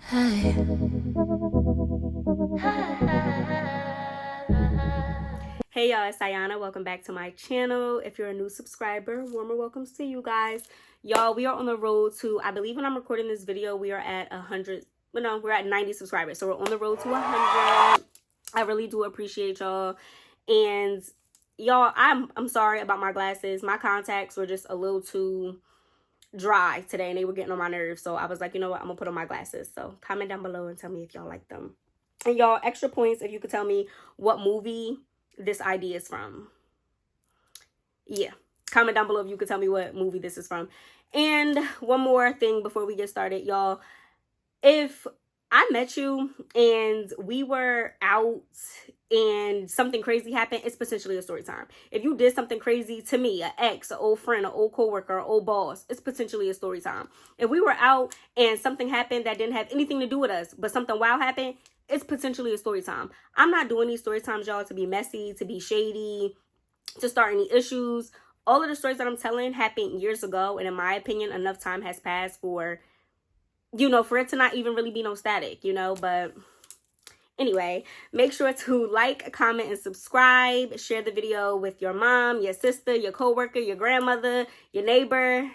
Hey. Hey y'all, it's Ayanna. Welcome back to my channel. If you're a new subscriber, warmer welcomes to you guys. Y'all, we are on the road to, I believe when I'm recording this video, we are at 100, no, we're at 90 subscribers. So we're on the road to 100. I really do appreciate y'all. And y'all, I'm sorry about my glasses. My contacts were just a little too dry today and they were getting on my nerves. So I was like, you know what, I'm gonna put on my glasses. So comment down below and tell me if y'all like them. And y'all, extra points if you could tell me what movie this idea is from. Yeah, comment down below if you could tell me what movie this is from. And one more thing before we get started, y'all. If I met you and we were out and something crazy happened, it's potentially a story time. If you did something crazy to me, an ex, an old friend, an old coworker, an old boss, it's potentially a story time. If we were out and something happened that didn't have anything to do with us, but something wild happened, it's potentially a story time. I'm not doing these story times, y'all, to be messy, to be shady, to start any issues. All of the stories that I'm telling happened years ago, and in my opinion, enough time has passed for, you know, for it to not even really be no static, you know. But anyway, make sure to like, comment, and subscribe. Share the video with your mom, your sister, your coworker, your grandmother, your neighbor.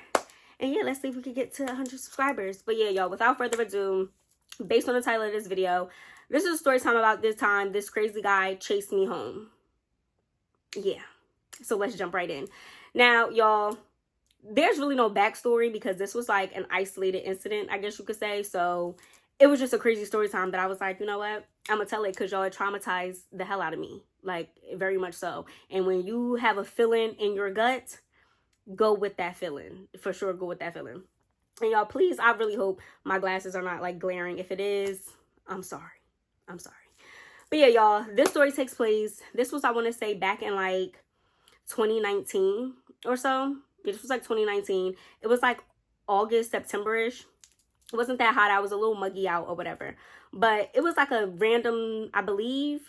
And yeah, let's see if we can get to 100 subscribers. But yeah, y'all, without further ado, based on the title of this video, this is a story time about this time this crazy guy chased me home. Yeah, so let's jump right in. Now, y'all, there's really no backstory because this was like an isolated incident, I guess you could say. So it was just a crazy story time that I was like, you know what, I'm gonna tell it because y'all traumatized the hell out of me, like very much so. And when you have a feeling in your gut, go with that feeling. For sure, go with that feeling. And y'all, please, I really hope my glasses are not like glaring. If it is, I'm sorry. I'm sorry. But yeah, y'all, this story takes place, this was, I want to say, back in like 2019 or so. This was like 2019. It was like August, September-ish. It wasn't that hot. I was a little muggy out or whatever. But it was like a random, I believe,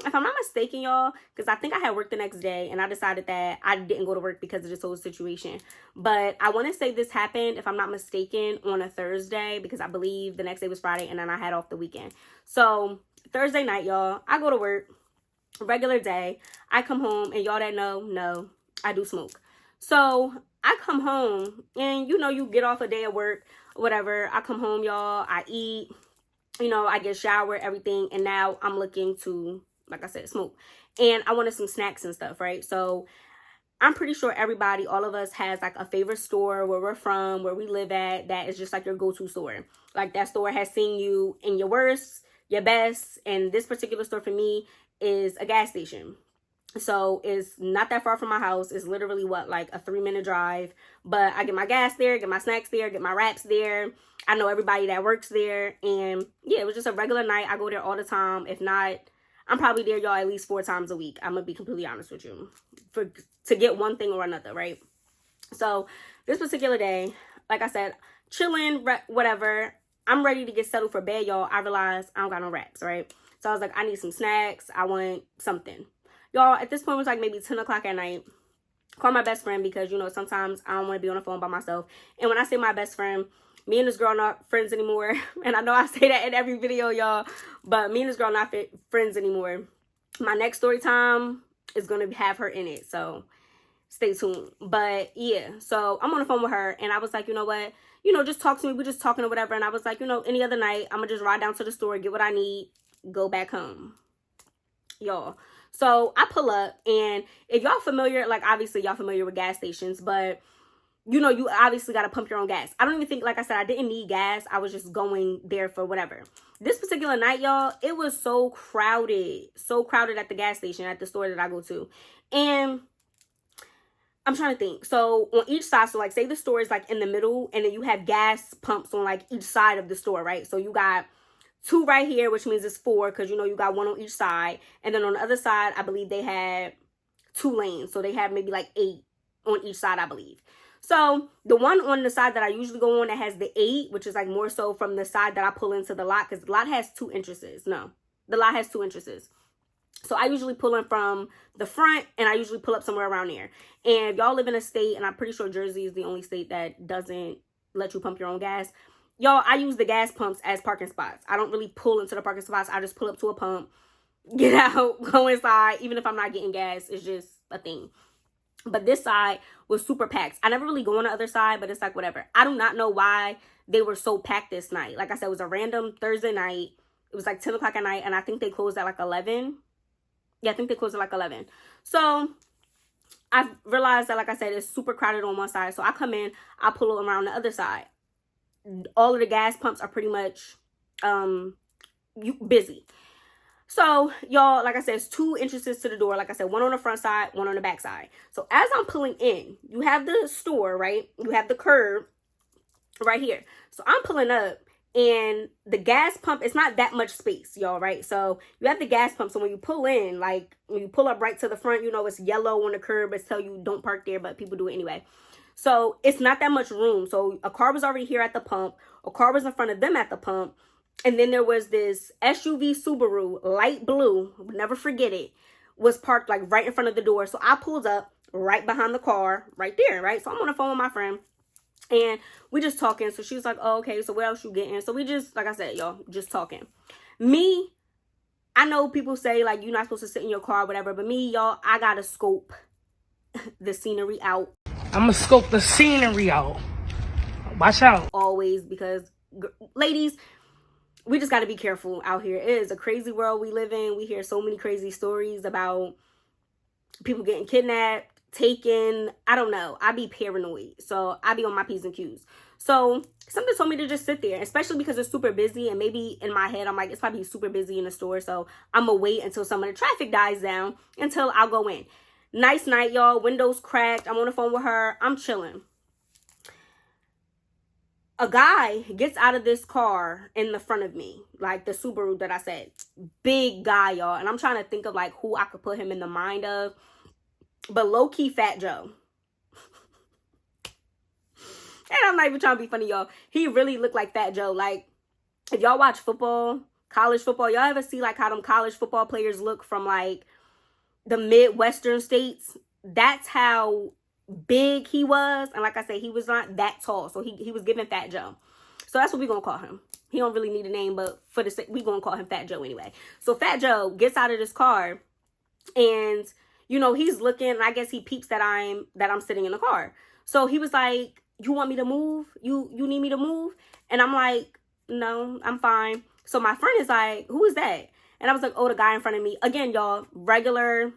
if I'm not mistaken, y'all, because I think I had work the next day and I decided that I didn't go to work because of this whole situation. But I want to say this happened, if I'm not mistaken, on a Thursday, because I believe the next day was Friday and then I had off the weekend. So Thursday night, y'all, I go to work, regular day. I come home, and y'all that know, I do smoke. So I come home and, you know, you get off a day of work, whatever. I come home, y'all, I eat, you know, I get showered, everything. And now I'm looking to, like I said, smoke. And I wanted some snacks and stuff, right? So I'm pretty sure everybody, all of us, has like a favorite store where we're from, where we live at, that is just like your go-to store. Like that store has seen you in your worst, your best. And this particular store for me is a gas station. So it's not that far from my house. It's literally what, like a 3-minute drive. But I get my gas there, get my snacks there, get my wraps there. I know everybody that works there. And yeah, it was just a regular night. I go there all the time. If not, I'm probably there, y'all, at least 4 times a week. I'm gonna be completely honest with you, to get one thing or another, right? So this particular day, like I said, chilling, whatever. I'm ready to get settled for bed, y'all. I realized I don't got no wraps, right? So I was like, I need some snacks. I want something. Y'all, at this point, it was like maybe 10 o'clock at night. Call my best friend because, you know, sometimes I don't want to be on the phone by myself. And when I say my best friend, me and this girl are not friends anymore. And I know I say that in every video, y'all. But me and this girl are not friends anymore. My next story time is going to have her in it. So stay tuned. But yeah, so I'm on the phone with her. And I was like, you know what? You know, just talk to me. We're just talking or whatever. And I was like, you know, any other night, I'm going to just ride down to the store, get what I need, go back home. Y'all. So I pull up, and if y'all familiar, like obviously y'all familiar with gas stations, but you know, you obviously got to pump your own gas. I don't even think, like I said, I didn't need gas. I was just going there for whatever. This particular night, y'all, it was so crowded at the gas station, at the store that I go to. And I'm trying to think. So on each side, so like say the store is like in the middle, and then you have gas pumps on like each side of the store, right? So you got 2 right here, which means it's 4 because, you know, you got 1 on each side. And then on the other side, I believe they had 2 lanes. So they have maybe like 8 on each side, I believe. So the one on the side that I usually go on that has the 8, which is like more so from the side that I pull into the lot, because the lot has 2 entrances. No, the lot has 2 entrances. So I usually pull in from the front, and I usually pull up somewhere around there. And if y'all live in a state, and I'm pretty sure Jersey is the only state that doesn't let you pump your own gas, y'all, I use the gas pumps as parking spots. I don't really pull into the parking spots. I just pull up to a pump, get out, go inside. Even if I'm not getting gas, it's just a thing. But this side was super packed. I never really go on the other side, but it's like whatever. I do not know why they were so packed this night. Like I said, it was a random Thursday night. It was like 10 o'clock at night, and I think they closed at like 11. Yeah, I think they closed at like 11. So I realized that, like I said, it's super crowded on one side. So I come in, I pull around the other side. All of the gas pumps are pretty much busy. So, y'all, like I said, it's 2 entrances to the door. Like I said, one on the front side, one on the back side. So, as I'm pulling in, you have the store, right? You have the curb right here. So, I'm pulling up, and the gas pump, it's not that much space, y'all, right? So, you have the gas pump. So, when you pull in, like, when you pull up right to the front, you know, it's yellow on the curb. It's tell you don't park there, but people do it anyway. So, it's not that much room. So, a car was already here at the pump. A car was in front of them at the pump. And then there was this SUV Subaru, light blue, I'll never forget it, was parked like right in front of the door. So I pulled up right behind the car, right there, right? So I'm on the phone with my friend, and we just talking. So she's like, oh, okay, so what else you getting? So we just, like I said, y'all, just talking. Me, I know people say, like, you're not supposed to sit in your car or whatever, but me, y'all, I gotta scope the scenery out. I'm gonna scope the scenery out. Watch out. Always, because, ladies, we just got to be careful out here. It is a crazy world we live in. We hear so many crazy stories about people getting kidnapped, taken. I don't know. I be paranoid. So I be on my P's and Q's. So something told me to just sit there, especially because it's super busy. And maybe in my head, I'm like, it's probably super busy in the store. So I'm going to wait until some of the traffic dies down until I'll go in. Nice night, y'all. Windows cracked. I'm on the phone with her. I'm chilling. A guy gets out of this car in the front of me, like the Subaru that I said. Big guy, y'all. And I'm trying to think of like who I could put him in the mind of. But low-key Fat Joe. And I'm not even trying to be funny, y'all. He really looked like Fat Joe. Like, if y'all watch football, college football, y'all ever see like how them college football players look from like the Midwestern states? That's how big he was. And like I said, he was not that tall, so he was giving Fat Joe. So that's what we're gonna call him. He don't really need a name, but for the sake, we're gonna call him Fat Joe anyway. So Fat Joe gets out of this car, and you know, he's looking, and I guess he peeps that I'm sitting in the car. So he was like, you want me to move? You need me to move? And I'm like, no, I'm fine. So my friend is like, who is that? And I was like, oh, the guy in front of me. Again, y'all, regular,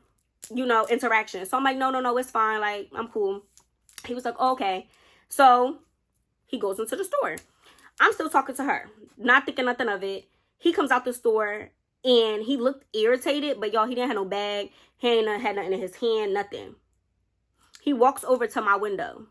you know, interaction. So I'm like, no, it's fine. Like, I'm cool. He was like, oh, okay. So he goes into the store. I'm still talking to her, not thinking nothing of it. He comes out the store, and he looked irritated, but y'all, he didn't have no bag. He ain't had nothing in his hand, nothing. He walks over to my window.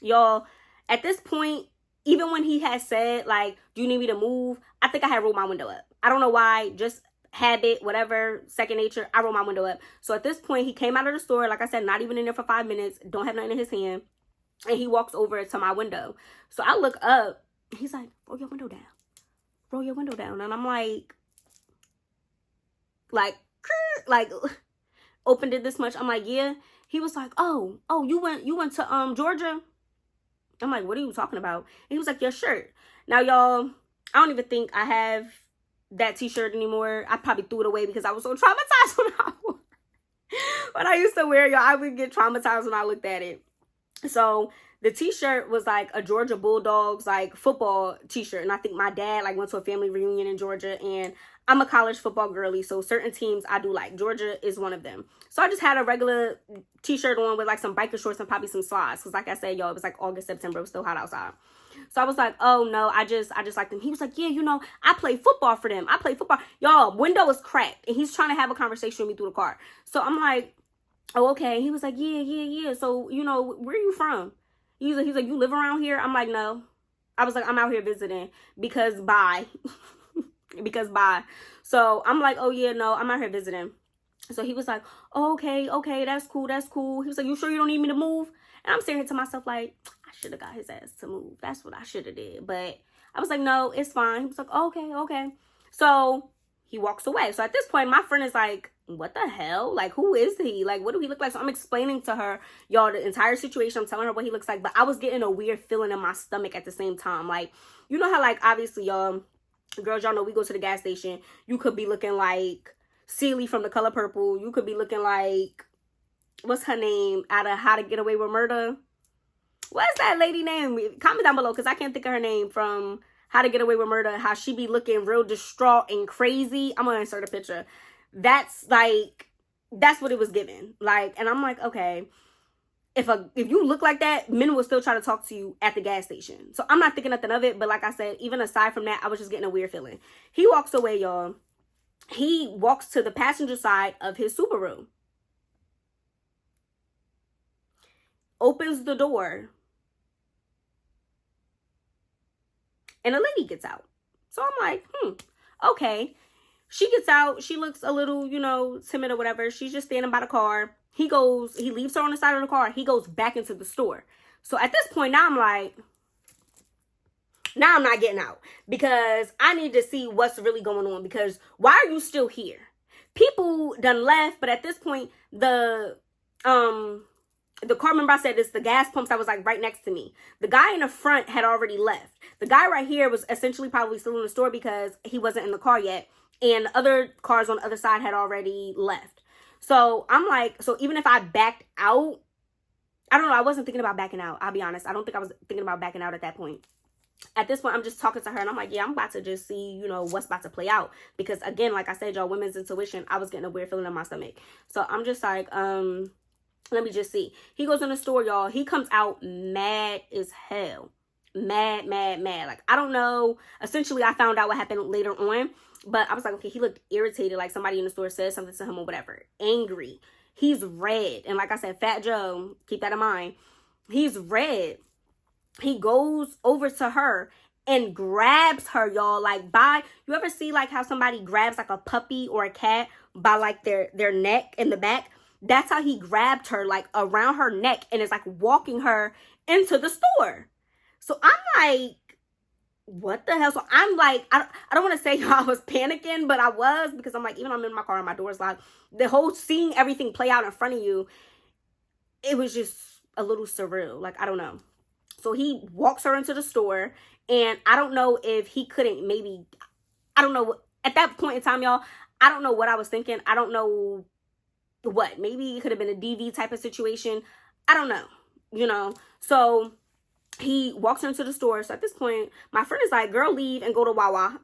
Y'all, at this point, even when he had said, like, do you need me to move? I think I had rolled my window up. I don't know why, just habit, whatever, second nature, I rolled my window up. So at this point, he came out of the store, like I said, not even in there for 5 minutes, don't have nothing in his hand, and he walks over to my window. So I look up, he's like, roll your window down. Roll your window down. And I'm like, opened it this much. I'm like, yeah. He was like, oh, you went to Georgia? I'm like, what are you talking about? And he was like, your shirt. Now, y'all, I don't even think I have that t-shirt anymore. I probably threw it away because I was so traumatized when I used to wear, y'all. I would get traumatized when I looked at it. So the t-shirt was like a Georgia Bulldogs like football t-shirt, and I think my dad like went to a family reunion in Georgia, and I'm a college football girly, so certain teams I do like. Georgia is one of them. So I just had a regular t-shirt on with like some biker shorts and probably some slides, because like I said, y'all, it was like August, September, it was still hot outside. So I was like, oh no, I just like them. He was like, yeah, you know, I play football for them. I play football. Y'all, window is cracked, and he's trying to have a conversation with me through the car. So I'm like, oh, okay. He was like, yeah. So, you know, where are you from? He's like, you live around here? I'm like, no. I was like, I'm out here visiting because bye. because bye. So I'm like, oh yeah, no, I'm out here visiting. So he was like, oh, okay, that's cool. He was like, you sure you don't need me to move? And I'm sitting here to myself like, I should have got his ass to move. That's what I should have did. But I was like, no, it's fine. He was like, okay. So he walks away. So at this point, my friend is like, what the hell? Like, who is he? Like, what do he look like? So I'm explaining to her, y'all, the entire situation. I'm telling her what he looks like, but I was getting a weird feeling in my stomach at the same time. Like, you know how, like, obviously, y'all, girls, y'all know we go to the gas station. You could be looking like Celie from The Color Purple. You could be looking like, what's her name out of How to Get Away with Murder? What's that lady name? Comment down below, because I can't think of her name from How to Get Away with Murder. How she be looking real distraught and crazy. I'm gonna insert a picture. That's like, that's what it was given. Like, and I'm like, okay, if you look like that, men will still try to talk to you at the gas station. So I'm not thinking nothing of it. But like I said, even aside from that, I was just getting a weird feeling. He walks away, y'all. He walks to the passenger side of his Subaru, opens the door, and a lady gets out. So I'm like, okay. She gets out. She looks a little, you know, timid or whatever. She's just standing by the car. He leaves her on the side of the car. He goes back into the store. So at this point, now I'm like, now I'm not getting out, because I need to see what's really going on. Because why are you still here? People done left, but at this point, the car, remember I said it's the gas pumps that was like right next to me. The guy in the front had already left. The guy right here was essentially probably still in the store because he wasn't in the car yet. And other cars on the other side had already left. So I'm like, so even if I backed out, I don't know. I wasn't thinking about backing out. I'll be honest. I don't think I was thinking about backing out at that point. At this point, I'm just talking to her and I'm like, yeah, I'm about to just see, you know, what's about to play out. Because again, like I said, y'all, women's intuition, I was getting a weird feeling in my stomach. So I'm just like, let me just see. He goes in the store, y'all. He comes out mad as hell. Mad. Like, I don't know. Essentially, I found out what happened later on. But I was like, okay, he looked irritated. Like somebody in the store said something to him or whatever. Angry. He's red. And like I said, Fat Joe, keep that in mind. He's red. He goes over to her and grabs her, y'all. Like, you ever see like how somebody grabs like a puppy or a cat by like their neck in the back? That's how he grabbed her, like around her neck, and is like walking her into the store. So I'm like, what the hell? So I'm like, I don't want to say I was panicking, but I was, because I'm like, even though I'm in my car and my door's locked, the whole seeing everything play out in front of you, it was just a little surreal. Like, I don't know. So he walks her into the store, and I don't know if he couldn't maybe, I don't know. At that point in time, y'all, I don't know what I was thinking. I don't know what. Maybe it could have been a DV type of situation. I don't know, you know. So he walks into the store. So at this point, my friend is like, girl, leave and go to Wawa.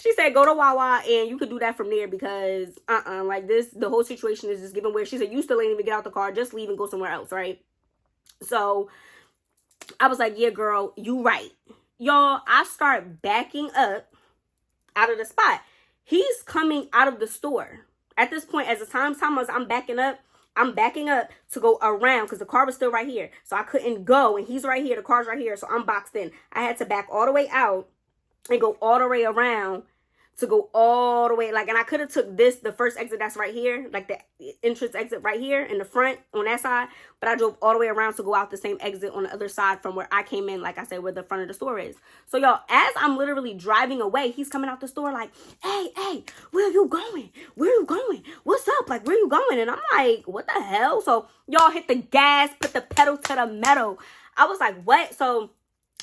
She said, go to Wawa and you could do that from there, because like this, the whole situation is just given where she said, you still ain't even get out the car, just leave and go somewhere else, right? So I was like, yeah, girl, you right. Y'all, I start backing up out of the spot. He's coming out of the store. At this point, as the time was, I'm backing up to go around, because the car was still right here. So I couldn't go, and he's right here. The car's right here. So I'm boxed in. I had to back all the way out and go all the way around to go all the way. Like, and I could have took the first exit that's right here, like the entrance exit right here in the front on that side. But I drove all the way around to go out the same exit on the other side from where I came in, like I said, where the front of the store is. So y'all, as I'm literally driving away, he's coming out the store like, hey, where are you going? Where are you going? What's up? Like, where are you going? And I'm like, what the hell? So y'all, hit the gas, put the pedal to the metal. I was like, what? So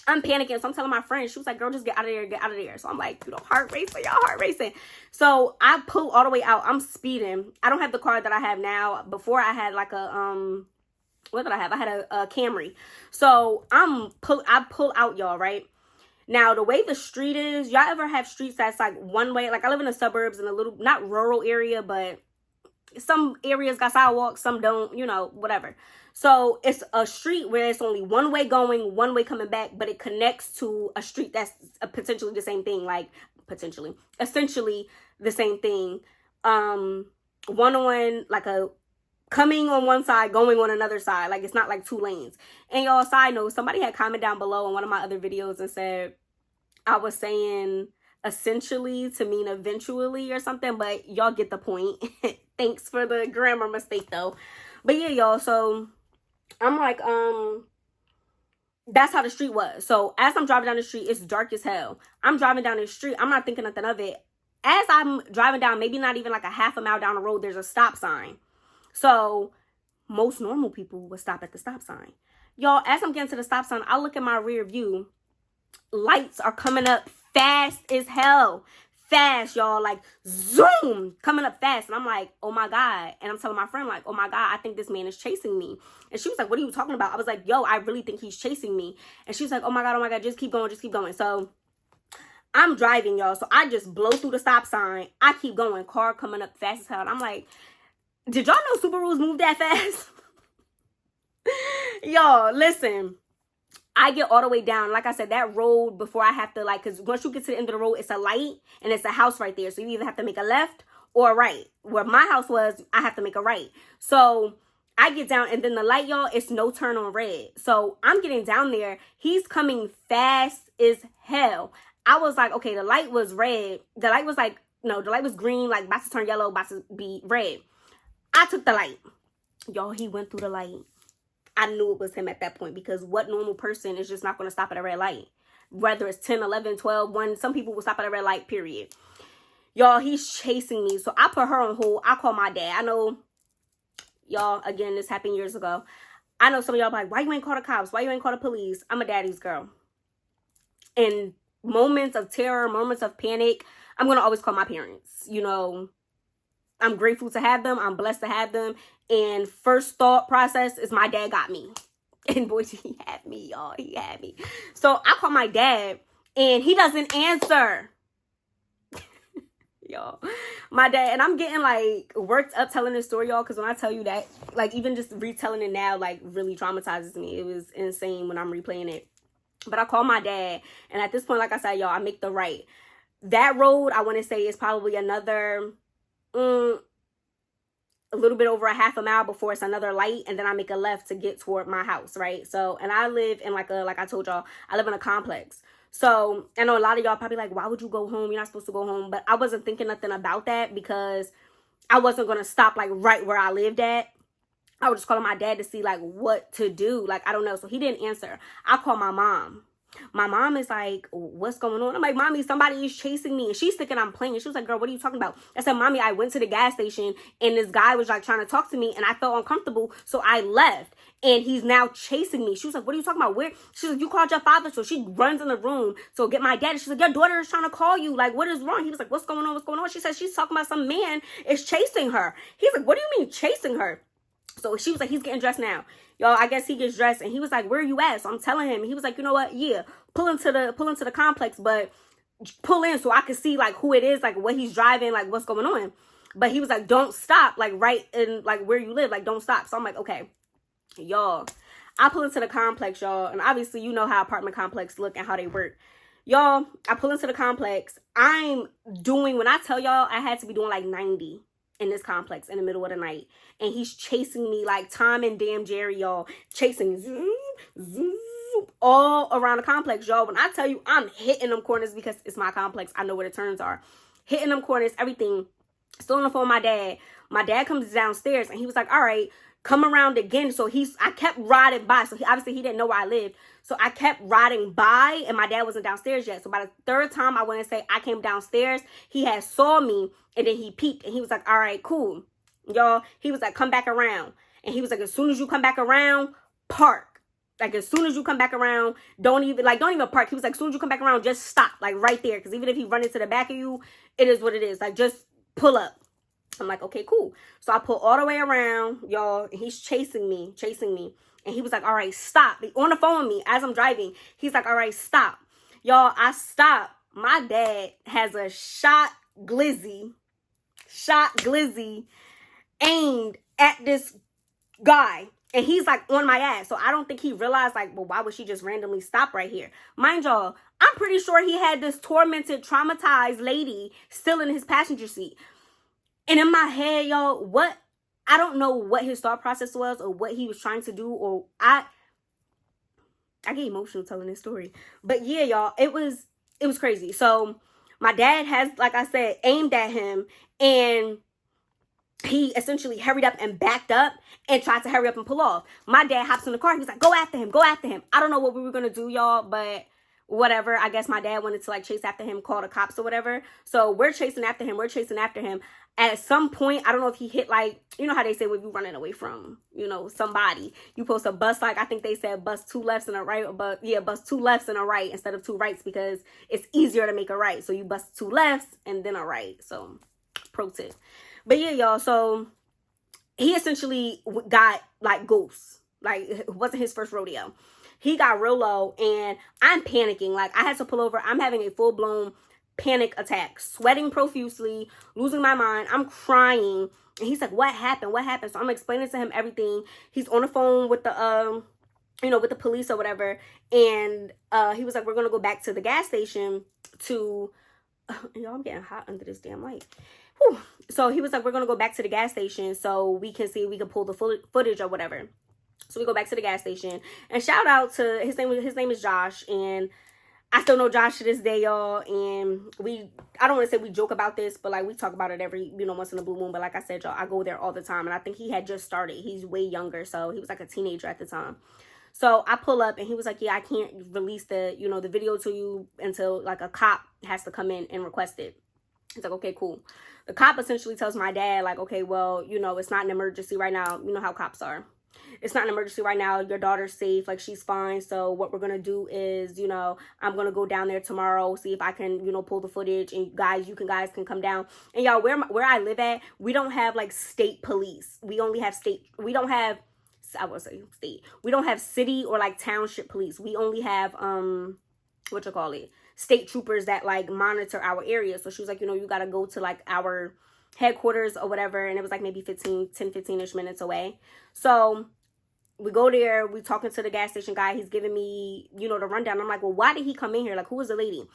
I'm panicking. So I'm telling my friend, she was like, girl, just get out of there, get out of there. So I'm like, you know, heart racing. So I pull all the way out. I'm speeding. I don't have the car that I have now. Before I had like a, what did I have? I had a Camry. So I pull out, y'all, right? Now, the way the street is, y'all ever have streets that's like one way? Like, I live in the suburbs in a little, not rural area, but some areas got sidewalks, some don't, you know, whatever. So it's a street where it's only one way going, one way coming back, but it connects to a street that's potentially the same thing, like essentially the same thing. One on like a coming on one side, going on another side. Like, it's not like two lanes. And y'all, side note, somebody had commented down below on one of my other videos and said I was saying essentially to mean eventually or something, but y'all get the point. Thanks for the grammar mistake though. But yeah, y'all, so I'm like, that's how the street was. So as I'm driving down the street, it's dark as hell. I'm driving down the street. I'm not thinking nothing of it. as I'm driving down, maybe not even like a half a mile down the road, there's a stop sign. So most normal people would stop at the stop sign. Y'all, as I'm getting to the stop sign, I look at my rear view. Lights are coming up fast as hell. Fast, y'all, like zoom, coming up fast. And I'm like, oh my God. And I'm telling my friend, like, oh my God, I think this man is chasing me. And she was like, what are you talking about? I was like, yo, I really think he's chasing me. And she was like, oh my God, just keep going, just keep going. So I'm driving, y'all. So I just blow through the stop sign. I keep going, car coming up fast as hell. And I'm like, did y'all know Subarus move that fast? Y'all, listen. I get all the way down. Like I said, that road before I have to, like, because once you get to the end of the road, it's a light and it's a house right there. So you either have to make a left or a right. Where my house was, I have to make a right. So I get down and then the light, y'all, it's no turn on red. So I'm getting down there. He's coming fast as hell. I was like, okay, the light was red. The light was like, no, the light was green, like about to turn yellow, about to be red. I took the light. Y'all, he went through the light. I knew it was him at that point, because what normal person is just not going to stop at a red light? Whether it's 10, 11, 12, 1, some people will stop at a red light, period. Y'all, he's chasing me. So I put her on hold. I call my dad. I know, y'all, again, this happened years ago. I know some of y'all like, why you ain't call the cops? Why you ain't call the police? I'm a daddy's girl. In moments of terror, moments of panic, I'm going to always call my parents. You know, I'm grateful to have them. I'm blessed to have them. And first thought process is my dad got me. And boy, he had me, y'all. He had me. So I call my dad and he doesn't answer. Y'all, my dad, and I'm getting like worked up telling this story, y'all, because when I tell you that, like, even just retelling it now, like, really traumatizes me. It was insane when I'm replaying it. But I call my dad, and at this point, like I said, y'all, I make the right. That road, I want to say, is probably another a little bit over a half a mile before it's another light, and then I make a left to get toward my house, right? So, and I live in like I told y'all, I live in a complex. So I know a lot of y'all probably like, why would you go home? You're not supposed to go home. But I wasn't thinking nothing about that, because I wasn't going to stop like right where I lived at. I was just calling my dad to see like what to do. Like, I don't know. So he didn't answer. I called my mom. My mom is like, what's going on? I'm like, Mommy, somebody is chasing me. And she's thinking I'm playing. She was like, girl, what are you talking about? I said, Mommy, I went to the gas station and this guy was like trying to talk to me and I felt uncomfortable. So I left and he's now chasing me. She was like, what are you talking about? Where? She's like, you called your father. So she runs in the room. So get my dad. She's like, your daughter is trying to call you. Like, what is wrong? He was like, what's going on? What's going on? She said, she's talking about some man is chasing her. He's like, what do you mean chasing her? So she was like, he's getting dressed now. Y'all, I guess he gets dressed and he was like, where are you at? So I'm telling him. He was like, you know what? Yeah, pull into the complex, but pull in so I can see like who it is, like what he's driving, like what's going on. But he was like, don't stop, like right in like where you live, like don't stop. So I'm like, okay, y'all. I pull into the complex, y'all, and obviously you know how apartment complex look and how they work. Y'all, I pull into the complex. I'm doing, when I tell y'all, I had to be doing like 90 in this complex in the middle of the night. And he's chasing me like Tom and damn Jerry, y'all. Chasing me zoom, zoom, all around the complex, y'all. When I tell you, I'm hitting them corners because it's my complex. I know where the turns are. Hitting them corners, everything. Still on the phone with my dad. My dad comes downstairs and he was like, all right, come around again. So I kept riding by. So obviously he didn't know where I lived. So I kept riding by and my dad wasn't downstairs yet. So by the third time I want to say I came downstairs, he had saw me and then he peeped and he was like, all right, cool. Y'all, he was like, come back around. And he was like, as soon as you come back around, park. Like, as soon as you come back around, don't even park. He was like, as soon as you come back around, just stop. Like, right there. Because even if he run into the back of you, it is what it is. Like, just pull up. I'm like, okay, cool. So I pull all the way around, y'all. And he's chasing me. And he was like, all right, stop. On the phone with me as I'm driving. He's like, all right, stop. Y'all, I stop. My dad has a shot glizzy aimed at this guy. And he's like on my ass. So I don't think he realized like, well, why would she just randomly stop right here? Mind y'all, I'm pretty sure he had this tormented, traumatized lady still in his passenger seat. And in my head, y'all, I don't know what his thought process was or what he was trying to do. Or I get emotional telling this story. But yeah, y'all, it was crazy. So my dad has, like I said, aimed at him and he essentially hurried up and backed up and tried to hurry up and pull off. My dad hops in the car. He was like, go after him. I don't know what we were going to do, y'all, but whatever. I guess my dad wanted to like chase after him, call the cops or whatever. So we're chasing after him. We're chasing after him. At some point, I don't know if he hit like, you know how they say when you running away from, you know, somebody, you supposed to bust, like, I think they said bust 2 lefts and a right, but yeah, bust 2 lefts and a right instead of 2 rights because it's easier to make a right. So you bust 2 lefts and then a right. So pro tip. But yeah, y'all. So he essentially got like ghosts. Like, it wasn't his first rodeo. He got real low and I'm panicking. Like, I had to pull over. I'm having a full-blown panic attack, sweating profusely, losing my mind. I'm crying. And he's like, what happened? What happened? So I'm explaining to him everything. He's on the phone with the, you know, with the police or whatever. And he was like, we're going to go back to the gas station to, y'all, I'm getting hot under this damn light. Whew. So he was like, we're going to go back to the gas station so we can see if we can pull the footage or whatever. So we go back to the gas station, and shout out to his name is Josh, and I still know Josh to this day, y'all. And I don't want to say we joke about this, but like we talk about it every, you know, once in a blue moon. But like I said, y'all, I go there all the time, and I think he had just started. He's way younger, so he was like a teenager at the time. So I pull up, and he was like, yeah, I can't release the, you know, the video to you until like a cop has to come in and request it. He's like, okay, cool. The cop essentially tells my dad, like, okay, well, you know, it's not an emergency right now. You know how cops are. It's not an emergency right now. Your daughter's safe. Like, she's fine. So what we're going to do is, you know, I'm going to go down there tomorrow, see if I can, you know, pull the footage, and you guys can come down. And y'all, where I live at, we don't have like state police. We only have we don't have city or like township police. We only have, state troopers that like monitor our area. So she was like, you know, you got to go to like our headquarters or whatever. And it was like maybe 15-ish minutes away. So we go there, we talking to the gas station guy. He's giving me, you know, the rundown. I'm like, well, why did he come in here? Like, who was the lady?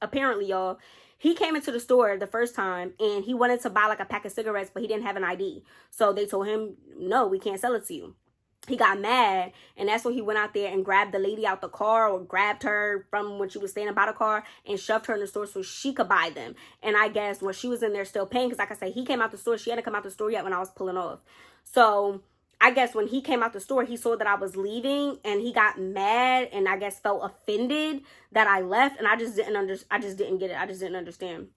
Apparently, y'all, he came into the store the first time and he wanted to buy like a pack of cigarettes, but he didn't have an ID. So they told him, no, we can't sell it to you. He got mad, and that's when he went out there and grabbed the lady out the car, or grabbed her from when she was standing by the car and shoved her in the store so she could buy them. And I guess when she was in there still paying, because like I said, he came out the store, she hadn't come out the store yet when I was pulling off. So I guess when he came out the store, he saw that I was leaving, and he got mad, and I guess felt offended that I left, and I just didn't get it. I just didn't understand.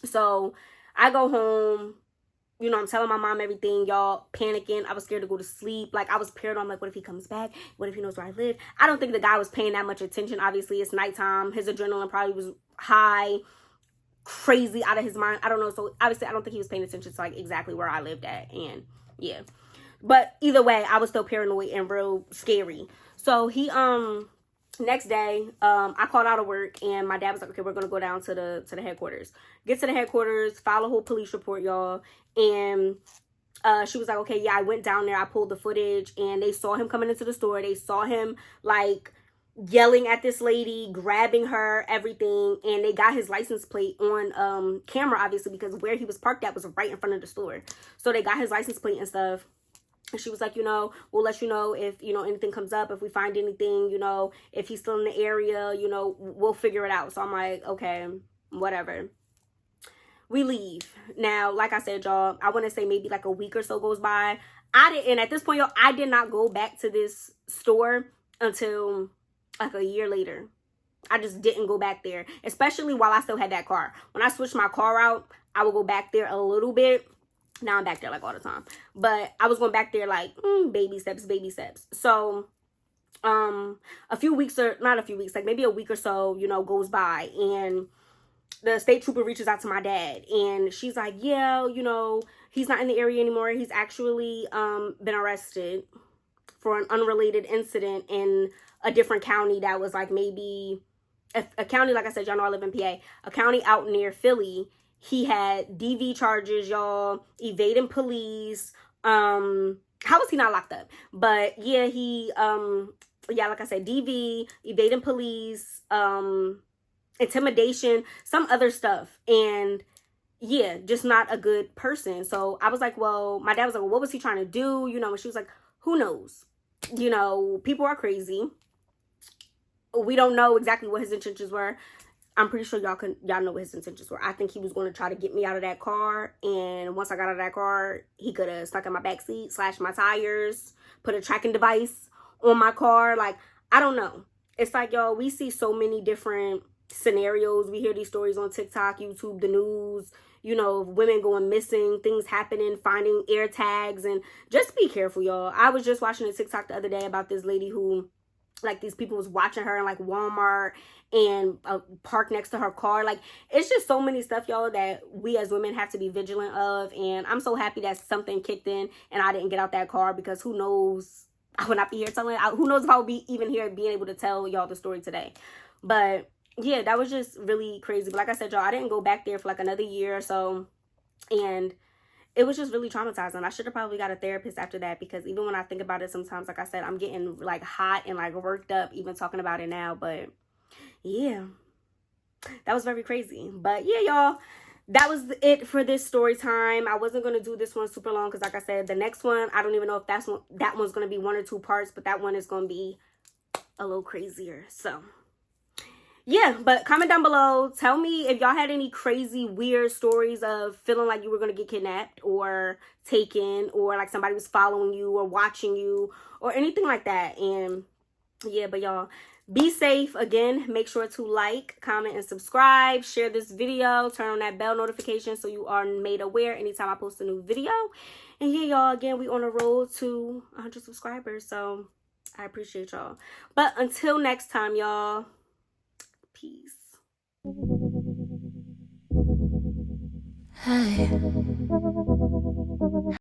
So I go home. You know, I'm telling my mom everything, y'all, panicking. I was scared to go to sleep. Like, I was paranoid. I'm like, what if he comes back? What if he knows where I live? I don't think the guy was paying that much attention. Obviously, it's nighttime. His adrenaline probably was high, crazy, out of his mind. I don't know. So, obviously, I don't think he was paying attention to, like, exactly where I lived at. And, yeah. But either way, I was still paranoid and real scary. So, he, next day, I called out of work, and my dad was like, okay, we're going to go down to the headquarters. Get to the headquarters, file a whole police report, y'all. And she was like, okay, yeah, I went down there. I pulled the footage, and they saw him coming into the store. They saw him, like, yelling at this lady, grabbing her, everything. And they got his license plate on camera, obviously, because where he was parked at was right in front of the store. So they got his license plate and stuff. And she was like, you know, we'll let you know if, you know, anything comes up, if we find anything, you know, if he's still in the area, you know, we'll figure it out. So I'm like, okay, whatever. We leave. Now, like I said, y'all, I want to say maybe like a week or so goes by. And at this point, y'all, I did not go back to this store until like a year later. I just didn't go back there, especially while I still had that car. When I switched my car out, I would go back there a little bit. Now I'm back there like all the time. But I was going back there like baby steps. So a few weeks, or not a few weeks, like maybe a week or so, you know, goes by, and the state trooper reaches out to my dad, and she's like, yeah, you know, he's not in the area anymore. He's actually been arrested for an unrelated incident in a different county that was like maybe a county, like I said, y'all know I live in PA, a county out near Philly. He had DV charges, y'all, evading police. How was he not locked up? But yeah, he like I said, DV, evading police, intimidation, some other stuff. And yeah, just not a good person. So I was like, well, my dad was like, well, what was he trying to do? You know, and she was like, who knows? You know, people are crazy. We don't know exactly what his intentions were. I'm pretty sure y'all know what his intentions were. I think he was going to try to get me out of that car. And once I got out of that car, he could have stuck in my backseat, slashed my tires, put a tracking device on my car. Like, I don't know. It's like, y'all, we see so many different scenarios. We hear these stories on TikTok, YouTube, the news, you know, women going missing, things happening, finding air tags, and just be careful, y'all. I was just watching a TikTok the other day about this lady who, like, these people was watching her in like Walmart and parked next to her car. Like, it's just so many stuff, y'all, that we as women have to be vigilant of. And I'm so happy that something kicked in and I didn't get out that car, because who knows, I would not be here telling, who knows if I would be even here being able to tell y'all the story today. But yeah, that was just really crazy. But like I said, y'all, I didn't go back there for like another year or so, and it was just really traumatizing. I should have probably got a therapist after that, because even when I think about it sometimes, like I said, I'm getting like hot and like worked up even talking about it now. But yeah, that was very crazy. But yeah, y'all, that was it for this story time. I wasn't going to do this one super long because, like I said, the next one, I don't even know if that one's going to be 1 or 2 parts, but that one is going to be a little crazier. So yeah, but comment down below. Tell me if y'all had any crazy, weird stories of feeling like you were going to get kidnapped or taken, or like somebody was following you or watching you or anything like that. And yeah, but y'all, be safe. Again, make sure to like, comment, and subscribe. Share this video. Turn on that bell notification so you are made aware anytime I post a new video. And yeah, y'all, again, we on the road to 100 subscribers. So I appreciate y'all. But until next time, y'all, peace. Hi.